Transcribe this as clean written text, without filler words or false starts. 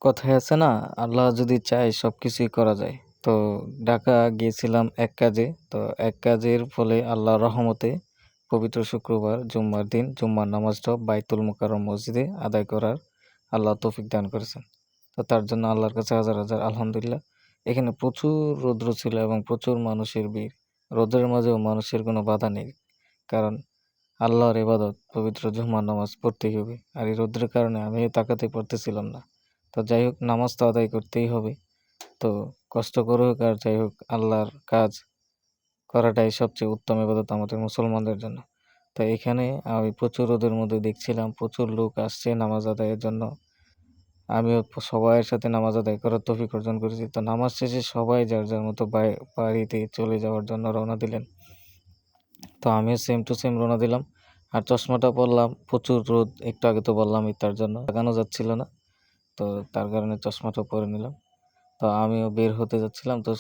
কথায় আছে না, আল্লাহ যদি চায় সবকিছুই করা যায়। তো ঢাকা গিয়েছিলাম এক কাজে। তো এক কাজের ফলে আল্লাহর রহমতে পবিত্র শুক্রবার জুম্মার দিন জুম্মার নামাজটা বাইতুল মোকাররম মসজিদে আদায় করার আল্লাহ তৌফিক দান করেছেন। তো তার জন্য আল্লাহর কাছে হাজার হাজার আলহামদুলিল্লাহ। এখানে প্রচুর রৌদ্র ছিল এবং প্রচুর মানুষের ভিড়। রৌদ্রের মাঝেও মানুষের কোনো বাধা নেই। কারণ আল্লাহর ইবাদত পবিত্র জুম্মার নামাজ পড়তেই হবে। আর এই রৌদ্রের কারণে আমিও তাকাতে পারতেছিলাম না। তো যাই হোক, নামাজ তো আদায় করতেই হবে। তো কষ্ট করে হোক আর যাই হোক, আল্লাহর কাজ করাটাই সবচেয়ে উত্তম ইবাদত আমাদের মুসলমানদের জন্য। তো এখানে আমি প্রচুর রোদের মধ্যে দেখছিলাম প্রচুর লোক আসছে নামাজ আদায়ের জন্য। আমিও সবাইয়ের সাথে নামাজ আদায় করার তৌফিক অর্জন করেছি। তো নামাজ শেষে সবাই যার যার মতো বাড়িতে চলে যাওয়ার জন্য রওনা দিলেন। তো আমিও সেম টু সেম রওনা দিলাম। আর চশমাটা পরলাম, প্রচুর রোদ, একটু আগে তো বললামই, তার জন্য লাগানো যাচ্ছিল না। তো তার কারণে চশমাটা পরে নিলাম। তো আমিও বের হতে যাচ্ছিলাম। তো